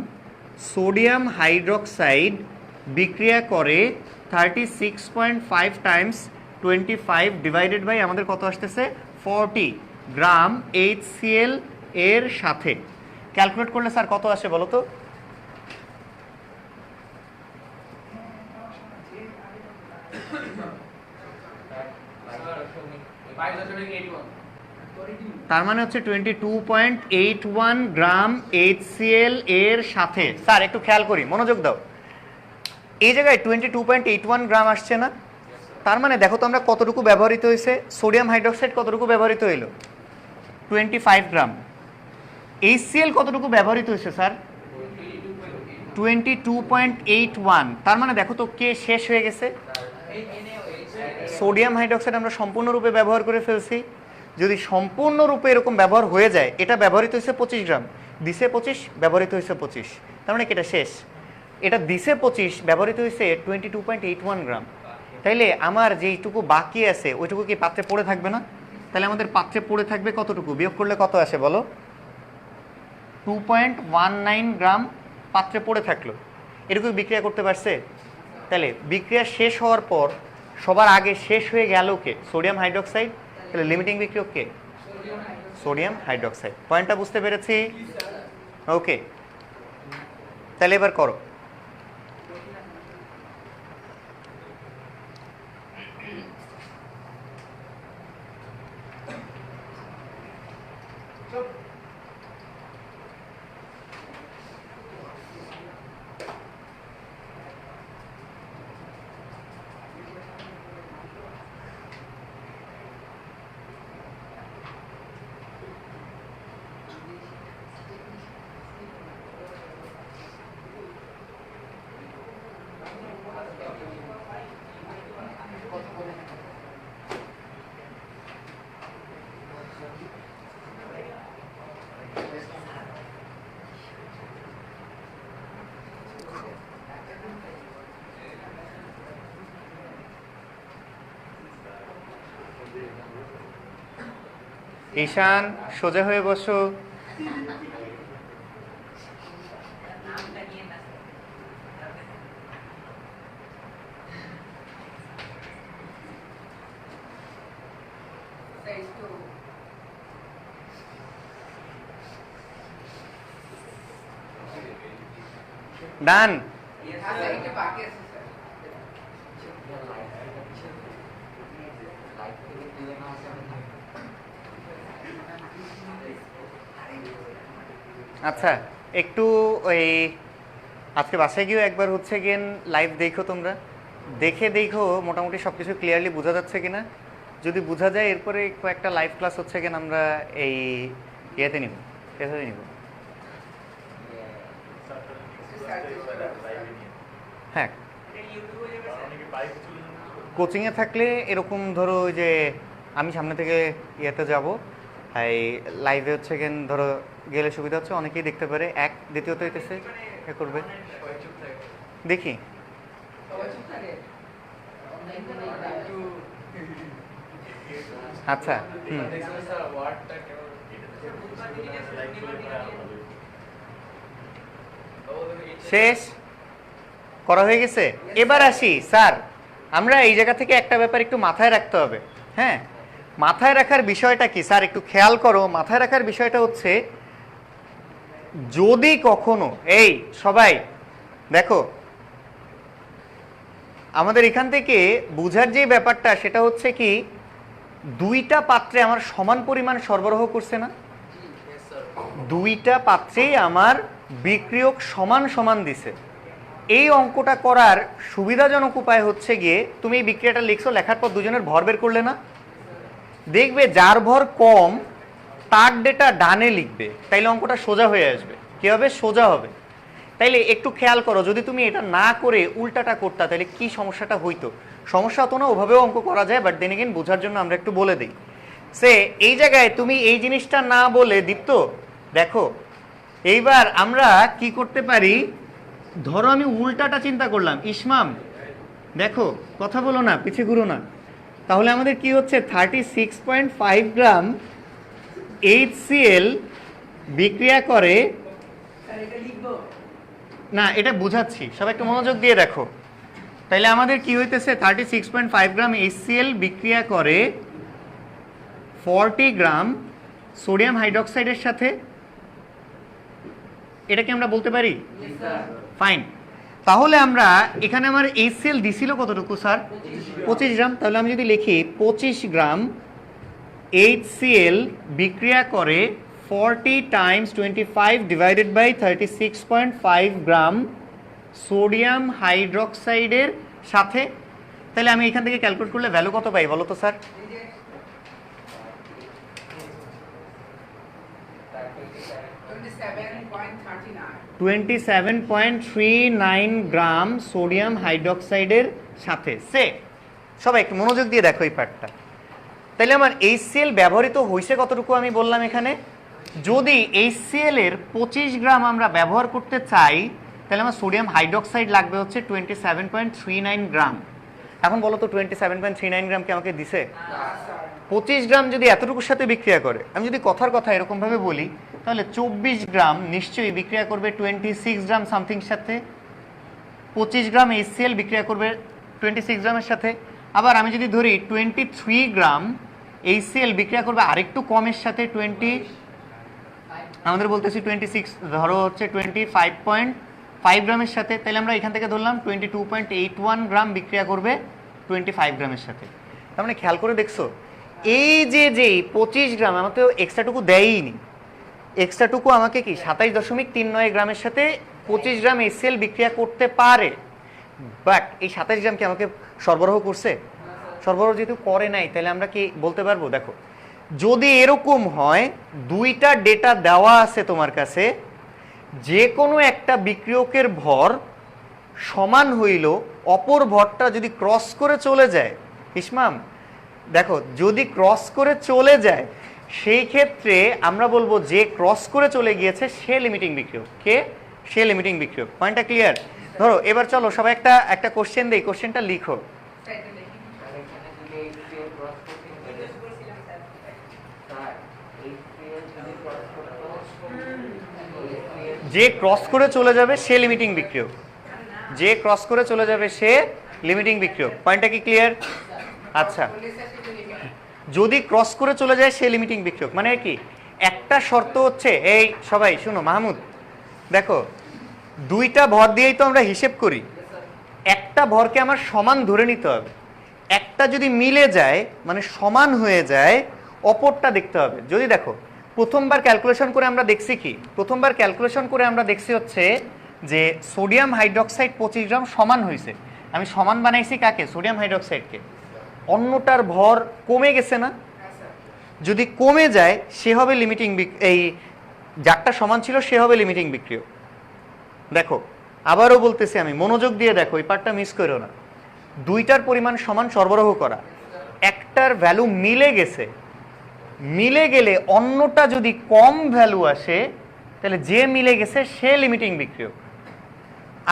সোডিয়াম হাইড্রোক্সাইড বিক্রিয়া করে 36.5 টাইমস 25 ডিভাইডেড বাই আমাদের কত আসতেছে 40 গ্রাম HCl এর সাথে। ক্যালকুলেট করলে স্যার কত আসে বলো তো? তার মানে হচ্ছে 22.81 গ্রাম HCl এর সাথে। স্যার একটু খেয়াল করি, মনোযোগ দাও। এই জায়গায় 22.81 গ্রাম আসছে না? তার মানে দেখো তো আমরা কতটুকু ব্যবহৃত হয়েছে। সোডিয়াম হাইড্রোক্সাইড কতটুকু ব্যবহৃত হইল 25 গ্রাম। HCl কতটুকু ব্যবহৃত হয়েছে স্যার 22.81। তার মানে দেখো তো কে শেষ হয়ে গেছে? সোডিয়াম হাইড্রোক্সাইড আমরা সম্পূর্ণরূপে ব্যবহার করে ফেলছি। যদি সম্পূর্ণরূপে এরকম ব্যবহার হয়ে যায়, এটা ব্যবহৃত হয়েছে 25 গ্রাম, দিছে 25, ব্যবহৃত হয়েছে 25, তার মানে এটা শেষ। এটা দিছে 25, ব্যবহৃত হয়েছে 22.81 গ্রাম। তাইলে আমার যেইটুকু বাকি আছে ওইটুকু কি পাত্রে পড়ে থাকবে না? তাহলে আমাদের পাত্রে পড়ে থাকবে কতটুকু? বিয়োগ করলে কত আসে বলো? 2.19 গ্রাম পাত্রে পড়ে থাকলো। এটুকু বিক্রিয়া করতে পারছে? তাহলে বিক্রিয়া শেষ হওয়ার পর সবার আগে শেষ হয়ে গেল কে? Sodium hydroxide. তাহলে লিমিটিং বিক্রিয়ক কে? Sodium hydroxide. পয়েন্টটা বুঝতে পেরেছি? ওকে, তাহলে এবার করো। ঈশান সোজা হয়ে বসো। ডান। আচ্ছা, একটু ওই আজকে বাসায় গিয়েও একবার হচ্ছে গিয়ে লাইভ দেখো, তোমরা দেখো মোটামুটি সব কিছু ক্লিয়ারলি বোঝা যাচ্ছে কিনা। যদি বোঝা যায় এরপরে কয়েকটা লাইভ ক্লাস হচ্ছে কিনা আমরা এই ইয়েতে নিব, এভাবে নিব। হ্যাঁ, কোচিংয়ে থাকলে এরকম ধরো ওই যে আমি সামনে থেকে ইয়েতে যাব, এই লাইভে হচ্ছে গেন ধরো গেলে সুবিধা হচ্ছে, অনেকেই দেখতে পারে। এক দ্বিতীয়ত হইতেছে এ করবে দেখি। আচ্ছা, শেষ করা হয়ে গেছে। এবার আসি স্যার, আমরা এই জায়গা থেকে একটা ব্যাপার একটু মাথায় রাখতে হবে। হ্যাঁ, মাথায় রাখার বিষয়টা কি স্যার, একটু খেয়াল করো। মাথায় রাখার বিষয়টা হচ্ছে, যদি কখনো এই সবাই দেখো, আমাদের এখান থেকে বুঝার যে ব্যাপারটা সেটা হচ্ছে কি, দুইটা পাত্রে আমার সমান পরিমাণ সরবরাহ করছে না, দুইটা পাত্রেই আমার বিক্রিয়ক সমান সমান দিছে। এই অঙ্কটা করার সুবিধাজনক উপায় হচ্ছে গিয়ে, তুমি এই বিক্রিয়াটা লিখছো, লেখার পর দুজনের ভর বের করলে না, দেখবে যার ভর কম তার ডেটা ডানে লিখবে, তাইলে অঙ্কটা সোজা হয়ে আসবে। কি হবে? সোজা হবে। তাইলে একটু খেয়াল করো, যদি তুমি এটা না করে উল্টাটা করতা তাহলে কি সমস্যাটা হইতো। সমস্যা হতো না, ওভাবেও অঙ্ক করা যায়, বাট দেন এগেইন বোঝার জন্য আমরা একটু বলে দিই। সে এই জায়গায় তুমি এই জিনিসটা না বলে, দীপ্ত দেখো এইবার আমরা কি করতে পারি, ধরো আমি উল্টাটা চিন্তা করলাম। ইসমাম দেখো, কথা বলো না, পিছিয়ে ঘুরো না। তাহলে আমাদের কি হচ্ছে, 36.5 গ্রাম HCl বিক্রিয়া করে, না এটা বুঝাচ্ছি, সবাই একটু মনোযোগ দিয়ে দেখো। তাইলে আমাদের কি হইতেছে, 36.5 গ্রাম HCl বিক্রিয়া করে 40 গ্রাম সোডিয়াম হাইড্রোক্সাইডের সাথে। এটা কি আমরা বলতে পারি? ফাইন। তাহলে আমরা এখানে আমার HCl দিছিল কতটুকু স্যার? 25 গ্রাম। তাহলে আমি যদি লিখি 25 গ্রাম HCl বিক্রিয়া করে 40 times 25 divided by 36.5 gram sodium হাইড্রোক্সাইডের সাথে। তাহলে আমি এখান থেকে ক্যালকুলেট করলে ভ্যালু কত পাই বলো তো স্যার? 27.39 গ্রাম সোডিয়াম হাইড্রোক্সাইডের সাথে। সে সবাই একটু মনোযোগ দিয়ে দেখো এই পার্টটা। তাহলে আমার HCl ব্যবহৃত হয়েছে কতটুকু আমি বললাম এখানে, যদি HCl এর 25 গ্রাম আমরা ব্যবহার করতে চাই তাহলে আমার সোডিয়াম হাইড্রোক্সাইড লাগবে হচ্ছে 27.39 গ্রাম। এখন বলো তো 27.39 গ্রাম কি আমাকে দিছে? 25 গ্রাম যদি এতটুকুর সাথে বিক্রিয়া করে, আমি যদি কথার কথা এরকম ভাবে বলি, তাহলে 24 গ্রাম নিশ্চয়ই বিক্রিয়া করবে 26 গ্রাম সামথিং সাথে। 25 গ্রাম HCl বিক্রিয়া করবে 26 গ্রামের সাথে। আবার আমি যদি ধরি 23 গ্রাম HCl বিক্রিয়া করবে আরেকটু কমের সাথে, আমাদের বলতেছি 26, ধরো হচ্ছে 25.5 গ্রামের সাথে। তাহলে আমরা এখান থেকে ধরলাম 22.81 গ্রাম বিক্রিয়া করবে 25 গ্রামের সাথে। তার মানে খেয়াল করে দেখছো, এই যে 25 গ্রাম আমার তো এক্সট্রাটুকু দেয়ইনি, এক্সট্রাটুকু আমাকে কি 27.39 গ্রামের সাথে 25 গ্রাম HCl বিক্রিয়া করতে পারে, বাট এই 27 গ্রাম কি আমাকে সরবরাহ করছে? সরবরাহ যেহেতু করে নাই, তাহলে আমরা কি বলতে পারবো, দেখো যদি এরকম হয়, দুইটা ডেটা দেওয়া আছে তোমার কাছে, যে কোনো একটা বিক্রিয়কের ভর সমান হইল, অপর ভরটা যদি ক্রস করে চলে যায়, ইসমাম দেখো যদি ক্রস করে চলে যায়, সেই ক্ষেত্রে আমরা বলবো যে ক্রস করে চলে গিয়েছে সে লিমিটিং বিক্রিয়ক। কে? সে লিমিটিং বিক্রিয়ক। পয়েন্টটা ক্লিয়ার? ধরো এবার চলো সবাই একটা কোশ্চেন দেই, কোশ্চেনটা লিখো। যে ক্রস করে চলে যাবে সে লিমিটিং বিক্রিয়ক, যে ক্রস করে চলে যাবে সে লিমিটিং বিক্রিয়ক। পয়েন্টটা কি ক্লিয়ার? আচ্ছা, যদি ক্রস করে চলে যায় সে লিমিটিং বিক্রিয়ক মানে কি, একটা শর্ত হচ্ছে, এই সবাই শুনো, মাহমুদ দেখো, দুইটা ভর দিয়েই তো আমরা হিসেব করি, একটা ভরকে আমার সমান ধরে নিতে হবে। একটা যদি মিলে যায় মানে সমান হয়ে যায়, অপরটা দেখতে হবে। যদি দেখো প্রথমবার ক্যালকুলেশন করে আমরা দেখছি কি, প্রথমবার ক্যালকুলেশন করে আমরা দেখছি হচ্ছে যে সোডিয়াম হাইড্রোক্সাইড 25 গ্রাম সমান হয়েছে। আমি সমান বানাইছি কাকে? সোডিয়াম হাইড্রোক্সাইডকে। অন্যটার ভর কমে গেছে না? যদি কমে যায় সে হবে লিমিটিং, এই যারটা সমান ছিল সে হবে লিমিটিং বিক্রিয়ক। দেখো আবারও বলতেছি আমি, মনোযোগ দিয়ে দেখো, এই পার্টটা মিস করো না। দুইটার পরিমাণ সমান সরবরাহ করা, একটার ভ্যালু মিলে গেছে, মিলে গেলে অন্যটা যদি কম ভ্যালু আসে তাহলে যে মিলে গেছে সে লিমিটিং বিক্রিয়ক।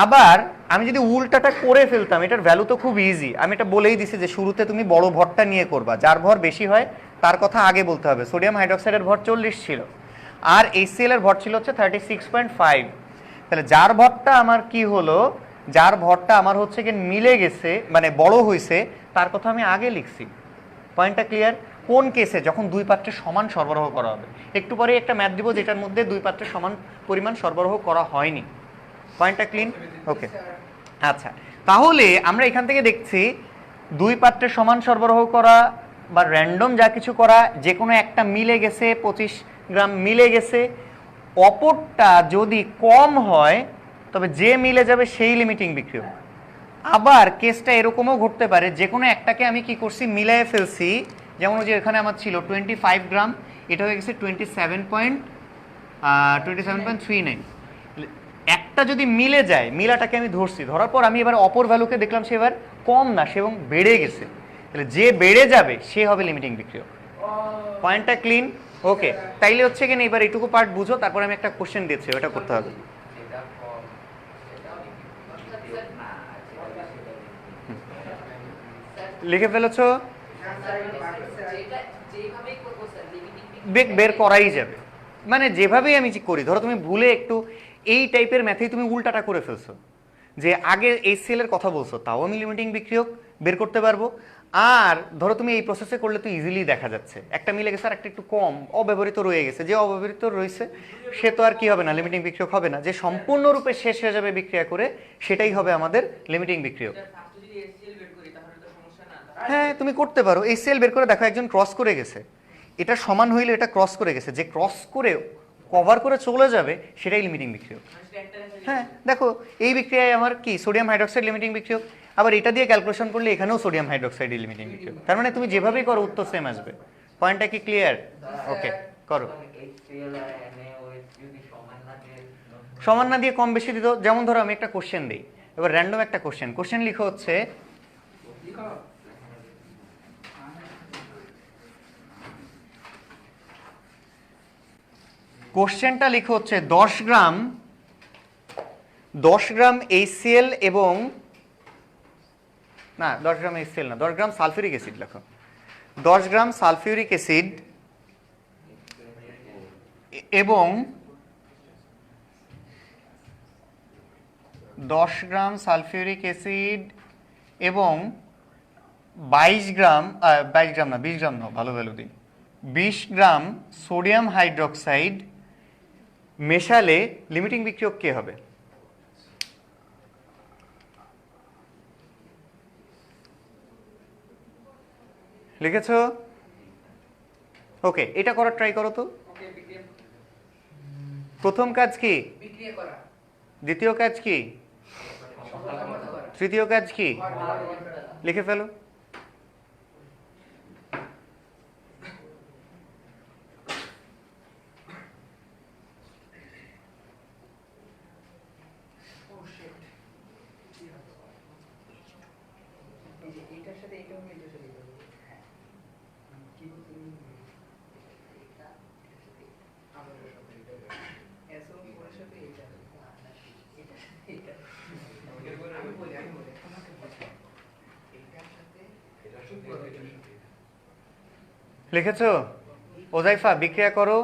আবার আমি যদি উল্টাটা করে ফেলতাম, এটার ভ্যালু তো খুব ইজি, আমি এটা বলেই দিছি যে শুরুতে তুমি বড় ভরটা নিয়ে করবা, যার ভর বেশি হয় তার কথা আগে বলতে হবে। সোডিয়াম হাইড্রোক্সাইডের ভর 40 ছিল আর HCl এর ভর ছিল হচ্ছে 36.5। তাহলে যার ভরটা আমার কি হলো, যার ভরটা আমার হচ্ছে কি মিলে গেছে মানে বড় হয়েছে, তার কথা আমি আগে লিখছি। পয়েন্টটা ক্লিয়ার? কোন কেসে? যখন দুই পাত্রে সমান সরবরাহ করা হবে। একটু পরে একটা ম্যাথ দিব যেটার মধ্যে দুই পাত্রে সমান পরিমাণ সরবরাহ করা হয়নি। পয়েন্টটা ক্লিন? ওকে, আচ্ছা। তাহলে আমরা এখান থেকে দেখছি দুই পাত্রে সমান সরবরাহ করা বা র্যান্ডম যা কিছু করা, যে কোনো একটা মিলে গেছে, 25 গ্রাম মিলে গেছে, অপরটা যদি কম হয় তবে যে মিলে যাবে সেই লিমিটিং বিক্রিয়ক। আবার কেসটা এরকমও ঘটতে পারে, যে কোনো একটাকে আমি কি করছি মিলাই ফেলছি, যেমন ওই যে এখানে আমার ছিল 25 গ্রাম, এটা হয়ে গেছে 27.39। একটা যদি মিলে যায়, মিলাটাকে আমি ধরছি, ধরার পর আমি এবার অপর ভ্যালুকে দেখলাম সে এবার কম না, সে এবং বেড়ে গেছে, তাহলে যে বেড়ে যাবে সে হবে লিমিটিং বিক্রিয়ক। পয়েন্টটা ক্লিন? ওকে, তাইলে হচ্ছে কিনা এবার এইটুকু পার্ট বুঝো, তারপর আমি একটা কোশ্চেন দিয়েছি, ওটা করতে হবে। লিখে ফেলেছো? বের করাই যাবে, মানে যেভাবেই আমি করি। ধরো তুমি ভুলে একটু এই টাইপের ম্যাথেই তুমি উল্টাটা করে ফেলছো, যে আগে HCl এর কথা বলছো, তাও আমি লিমিটিং বিক্রিয়ক বের করতে পারবো। আর ধরো তুমি এই প্রসেসে করলে তো ইজিলি দেখা যাচ্ছে একটা মিলে গেছে আর একটা একটু কম অব্যবহৃত রয়ে গেছে, যে অব্যবহৃত রয়েছে সে তো আর কি হবে না, লিমিটিং বিক্রিয়ক হবে না। যে সম্পূর্ণরূপে শেষ হয়ে যাবে বিক্রিয়া করে, সেটাই হবে আমাদের লিমিটিং বিক্রিয়ক। হ্যাঁ, তুমি করতে পারো। HCl বের করে দেখো, একজন ক্রস করে গেছে, এটা সমান হইলে এটা ক্রস করে গেছে, যে ক্রস করে কভার করে চলে যাবে সেটাই লিমিটিং বিক্রিয়ক। হ্যাঁ, দেখো এই বিক্রিয়ায় আমার কি সোডিয়াম হাইড্রোক্সাইড লিমিটিং বিক্রিয়ক, আবার এটা দিয়ে ক্যালকুলেশন করলে এখানেও সোডিয়াম হাইড্রোক্সাইড লিমিটিং বিক্রিয়ক। তার মানে তুমি যেভাবেই করো উত্তর সেম আসবে। পয়েন্টটা কি ক্লিয়ার? ওকে, করো। সমান না দিয়ে কম বেশি দিত, যেমন ধরো আমি একটা কোশ্চেন দিই, এবার র্যান্ডম একটা কোশ্চেন লিখো হচ্ছে কোশ্চেনটা লিখো হচ্ছে 10 গ্রাম HCl এবং না 10 গ্রাম HCl না, 10 গ্রাম সালফিউরিক অ্যাসিড লেখো। 10 গ্রাম সালফিউরিক অ্যাসিড এবং 10 গ্রাম সালফিউরিক অ্যাসিড এবং 22 গ্রাম 20 গ্রাম না, ভালো ভ্যালু দিই, 20 গ্রাম সোডিয়াম হাইড্রোক্সাইড মেশালে লিমিটিং বিক্রিয়ক কে হবে? লিখেছো? ওকে, এটা করার ট্রাই করো তো। প্রথম কাজ কি? দ্বিতীয় কাজ কি? তৃতীয় কাজ কি? লিখে ফেলো। লিখেছো? ওজাইফা বিক্রিয়া করো।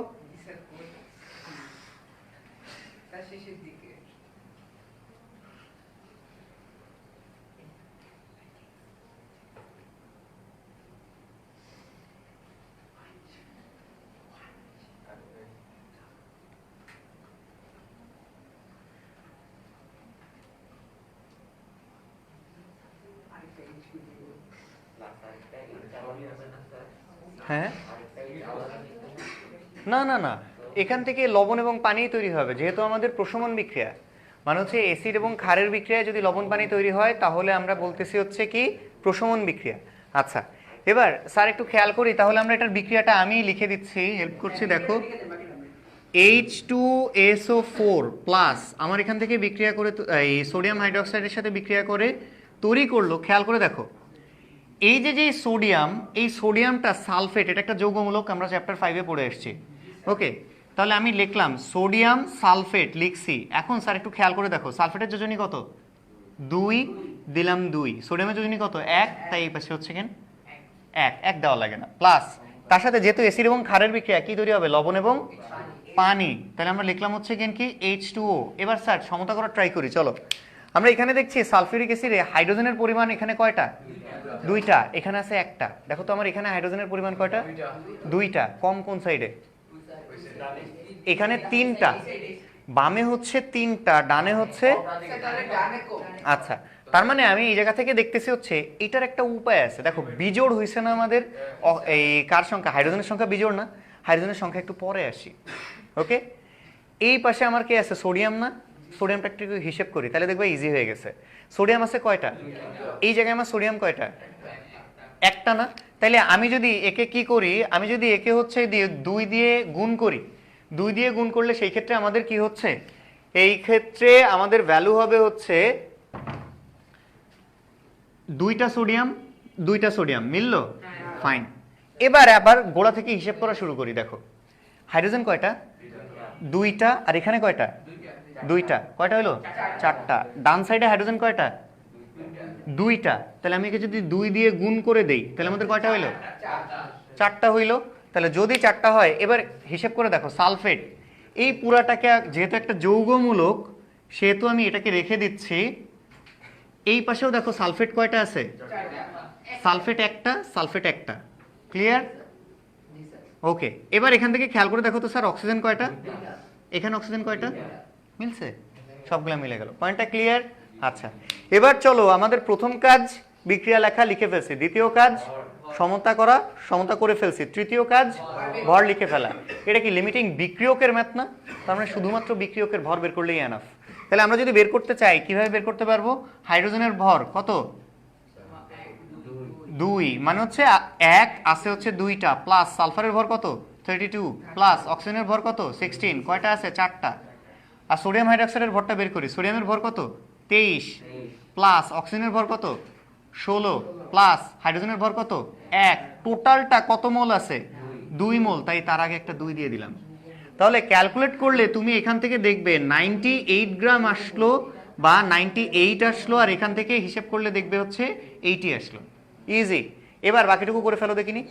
হ্যাঁ, না না না, এখান থেকে লবণ এবং পানি তৈরি হবে, যেহেতু আমাদের প্রশমন বিক্রিয়া, মানে হচ্ছে অ্যাসিড এবং ক্ষারের বিক্রিয়ায় যদি লবণ পানি তৈরি হয় তাহলে আমরা বলতেছি হচ্ছে কি প্রশমন বিক্রিয়া। আচ্ছা, এবার স্যার একটু খেয়াল করি, তাহলে আমরা এটার বিক্রিয়াটা আমি লিখে দিচ্ছি, হেল্প করছি। দেখো H2SO4 প্লাস আমার এখান থেকে বিক্রিয়া করে এই সোডিয়াম হাইড্রোক্সাইডের সাথে বিক্রিয়া করে তৈরি করলো। খেয়াল করে দেখো, এই যে সোডিয়াম, এই সোডিয়ামটা সালফেট, এটা একটা যৌগমূলক, আমরা চ্যাপ্টার 5-এ পড়ে এসেছি। ওকে, তাহলে আমি লিখলাম সোডিয়াম সালফেট লিখছি। এখন স্যার একটু খেয়াল করে দেখো, সালফেটের যোজনী কত? 2 দিলাম 2, সোডিয়ামের যোজনী কত? 1, তাই এই পাশে হচ্ছে কেন 1 দেওয়া লাগে না। প্লাস তার সাথে যেহেতু অ্যাসিড এবং ক্ষারের বিক্রিয়া কি তৈরি হবে? লবণ এবং পানি, তাহলে আমরা লিখলাম হচ্ছে কেন কি H2O। এবার স্যার সমতা করার ট্রাই করি, চলো। আমরা এখানে দেখছি সালফিউরিক অ্যাসিডে হাইড্রোজেনের পরিমাণ এখানে কয়টা? দুইটা, এখানে আছে একটা। দেখো তো আমার এখানে হাইড্রোজেনের পরিমাণ কয়টা? দুইটা। কম কোন সাইডে? এখানে তিনটা, বামে হচ্ছে তিনটা, ডানে হচ্ছে, আচ্ছা তার মানে আমি এই জায়গা থেকে দেখতেছি হচ্ছে এটার একটা উপায় আছে। দেখো বিজোড় হয়েছে না আমাদের, এই কার সংখ্যা? হাইড্রোজেনের সংখ্যা বিজোড় না? হাইড্রোজেনের সংখ্যা একটু পরে আসি, ওকে। এই পাশে আমার কি আছে? সোডিয়াম না? সোডিয়ামটা একটু হিসেব করি, তাহলে দেখবে ইজি হয়ে গেছে। সোডিয়াম আছে কয়টা? এই জায়গায় আমার সোডিয়াম কয়টা? একটা না? তাহলে আমি যদি একে কি করি, আমি যদি একে হচ্ছে দিয়ে 2 দিয়ে গুণ করি, 2 দিয়ে গুণ করলে সেই ক্ষেত্রে আমাদের কি হচ্ছে? এই ক্ষেত্রে আমাদের ভ্যালু হবে হচ্ছে দুইটা সোডিয়াম মিললো, ফাইন। এবার আবার গোড়া থেকে হিসেব করা শুরু করি। দেখো হাইড্রোজেন কয়টা? দুইটা, আর এখানে কয়টা? দুইটা। কয়টা হলো? চারটা। ডান সাইডে হাইড্রোজেন কয়টা? দুইটা। তাহলে আমি একে যদি 2 দিয়ে গুণ করে দেই তাহলে আমাদের কয়টা হইলো? চারটা হইলো। তাহলে যদি চারটা হয়, এবার হিসেব করে দেখো সালফেট, এই পুরাটাকে যেহেতু একটা যৌগমূলক সেহেতু আমি এটাকে রেখে দিচ্ছি। এই পাশেও দেখো সালফেট কয়টা আছে? সালফেট একটা, ক্লিয়ার? ওকে। এবার এখান থেকে খেয়াল করে দেখো তো স্যার অক্সিজেন কয়টা? এখানে অক্সিজেন কয়টা? মিলছে, সবগুলা মিলে গেল। পয়েন্টটা ক্লিয়ার? আচ্ছা এবার চলো, আমাদের প্রথম কাজ বিক্রিয়া লেখা, লিখে ফেলছি। দ্বিতীয় কাজ সমতা করে ফেলছি। তৃতীয় কাজ ভর লিখে ফেলা। এটা কি লিমিটিং বিক্রিয়কের ম্যাথ না? তার মানে শুধুমাত্র বিক্রিয়কের ভর বের করলেই এনাফ। তাহলে আমরা যদি বের করতে চাই কিভাবে বের করতে পারবো? হাইড্রোজেনের ভর কত? 2, মানে হচ্ছে 1 আছে হচ্ছে 2টা, প্লাস সালফারের ভর কত? 32, প্লাস অক্সিজেনের ভর কত? 16, কয়টা আছে? 4টা। আর সোডিয়াম হাইড্রোক্সাইডের ভরটা বের করি। সোডিয়ামের ভর কত? 23, প্লাস অক্সিজেনের ভর কত? 16, প্লাস হাইড্রোজেনের ভর কত? 1। টোটালটা কত মোল আছে? 2 মোল, তাই তার আগে একটা 2 দিয়ে দিলাম। তাহলে ক্যালকুলেট করলে তুমি এখান থেকে দেখবে 98 গ্রাম আসলো বা 98 আসলো, আর এখান থেকে হিসেব করলে দেখবে হচ্ছে 80 আসলো। ইজি। এবার বাকিটুকু করে ফেলো দেখিনি।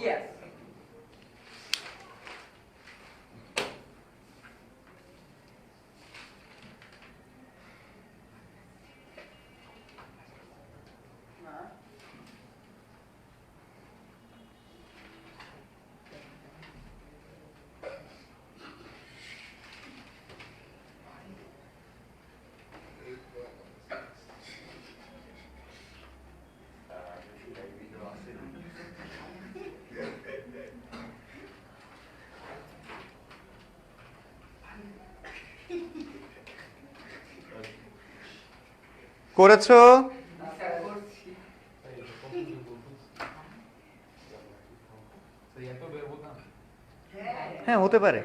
করেছো? হ্যাঁ হতে পারে।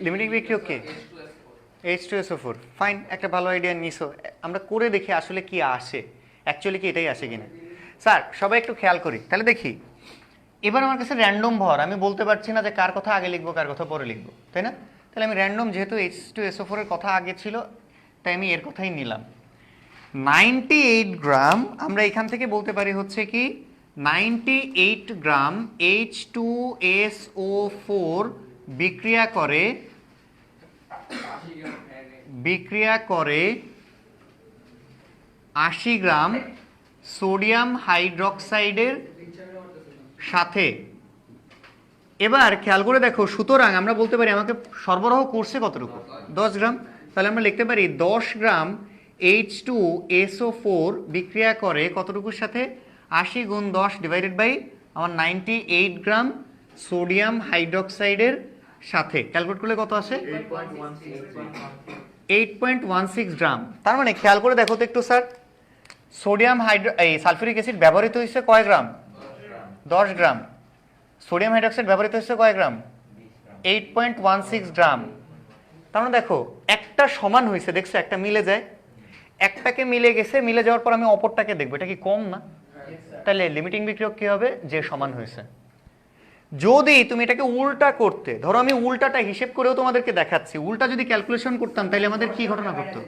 লিমিটিং বিক্রিয়ক কি? H2SO4। ফাইন, একটা ভালো আইডিয়া নিছো। আমরা করে দেখি আসলে কি আসে, অ্যাকচুয়ালি কি এটাই আসে কিনা। স্যার সবাই একটু খেয়াল করি, তাহলে দেখি। এবার আমার কাছে র্যান্ডম ভর, আমি বলতে পারছি না যে কার কথা আগে লিখবো কার কথা পরে লিখবো, তাই না? তাহলে আমি র্যান্ডম, যেহেতু H2SO4 এর কথা আগে ছিল তাই আমি এর কথাই নিলাম। 98 গ্রাম, আমরা এখান থেকে বলতে পারি হচ্ছে কি 98 গ্রাম H2SO4 বিক্রিয়া করে 80 গ্রাম সোডিয়াম হাইড্রোক্সাইডের সাথে। এবার খেয়াল করে দেখো, সুতরাং আমরা বলতে পারি আমাকে সরবরাহ করছে কতটুকু? 10 গ্রাম। তাহলে আমরা লিখতে পারি 10 গ্রাম H2SO4 বিক্রিয়া করে কতটুকুর সাথে? 80 গুণ 10 ডিভাইডেড বাই আমার 98 গ্রাম সোডিয়াম হাইড্রোক্সাইডের সাথে। ক্যালকুলেট করলে কত আসে? 8.16 গ্রাম। তার মানে খেয়াল করে দেখো তো একটু স্যার, সোডিয়াম সালফিউরিক অ্যাসিড ব্যবহৃত হয়েছে কয় গ্রাম? 10 গ্রাম। সোডিয়াম হাইড্রোক্সাইড ব্যবহৃত হচ্ছে কয় গ্রাম? 8.16 গ্রাম। তার মানে দেখো একটা সমান হয়েছে, দেখছো একটা মিলে যায়, একটাকে মিলে গেছে, মিলে যাওয়ার পর আমি অপরটাকে দেখবো, এটা কি কম না? তাহলে লিমিটিং বিক্রিয়ক কি হবে? যে সমান হয়েছে। যদি তুমি এটাকে উল্টা করতে, ধরো আমি উল্টাটা হিসেব করেও তোমাদেরকে দেখাচ্ছি, উল্টা যদি ক্যালকুলেশন করতাম তাহলে আমাদের কি ঘটনা ঘটতো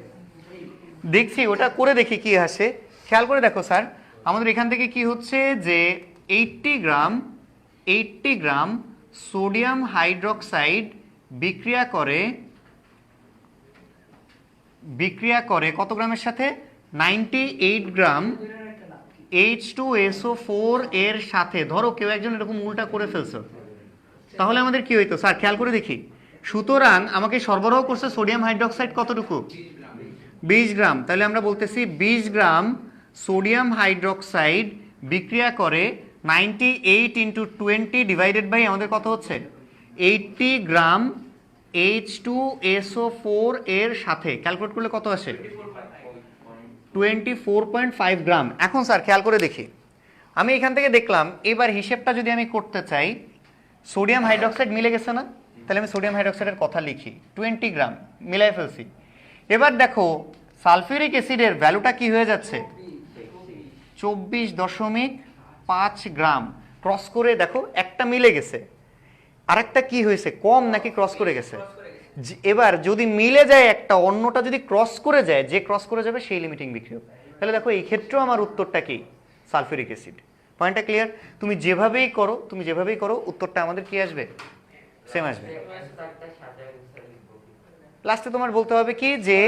দেখছি, ওটা করে দেখি কি আসে। খেয়াল করে দেখো স্যার, আমাদের এখান থেকে কি হচ্ছে যে 80 গ্রাম সোডিয়াম হাইড্রোক্সাইড বিক্রিয়া করে কত গ্রামের সাথে? 98 গ্রাম H2SO4 এর সাথে। ধরো কেউ একজন এরকম উল্টা করে ফেলছো, তাহলে আমাদের কি হইতো স্যার? খেয়াল করে দেখি। সুতরাং আমাকে সরবরাহ করছে সোডিয়াম হাইড্রোক্সাইড কতটুকু? 20 গ্রাম। তাহলে আমরা বলতেছি 20 গ্রাম সোডিয়াম হাইড্রোক্সাইড বিক্রিয়া করে 98 ইন্টু 20 ডিভাইডেড বাই আমাদের কত হচ্ছে? 80 গ্রাম H2SO4 এর সাথে। ক্যালকুলেট করলে কত আসে? 24.5 গ্রাম। এখন স্যার খেয়াল করে দেখি, আমি এখান থেকে দেখলাম, এবার হিসেবটা যদি আমি করতে চাই, সোডিয়াম হাইড্রোক্সাইড মিলে গেছে না? তাহলে আমি সোডিয়াম হাইড্রোক্সাইডের কথা লিখি, 20 গ্রাম মিলাই ফেলছি। এবার দেখো সালফিউরিক অ্যাসিডের ভ্যালুটা কি হয়ে যাচ্ছে? 24.5 গ্রাম। ক্রস করে দেখো একটা মিলে গেছে, আরেকটা কি হয়েছে? কম নাকি ক্রস করে গেছে? এবার যদি মিলে যায় একটা, অন্যটা যদি ক্রস করে যায়, যে ক্রস করে যাবে সেই লিমিটিং বিক্রিয়ক। তাহলে দেখো এই ক্ষেত্রেও আমার উত্তরটা কি? Sulphuric acid. পয়েন্টটা ক্লিয়ার? তুমি যেভাবেই করো উত্তরটা আমাদের কি আসবে? সেম আসবে। লাস্টে তোমার বলতে হবে কি যে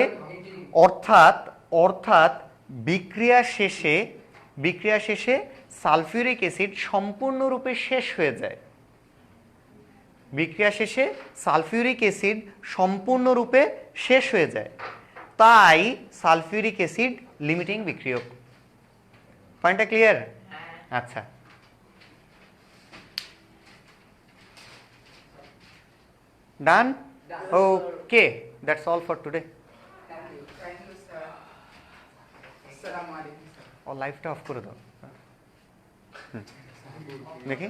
অর্থাৎ বিক্রিয়া শেষে সালফিউরিক অ্যাসিড সম্পূর্ণরূপে শেষ হয়ে যায়। বিক্রিয়া শেষে সালফিউরিক অ্যাসিড সম্পূর্ণরূপে শেষ হয়ে যায়, তাই সালফিউরিক অ্যাসিড লিমিটিং বিক্রিয়ক। পয়েন্টটা ক্লিয়ার? আচ্ছা, ডান? ওকে, দ্যাটস অল ফর টুডে। ও লাইভটা অফ করে দাও দেখি।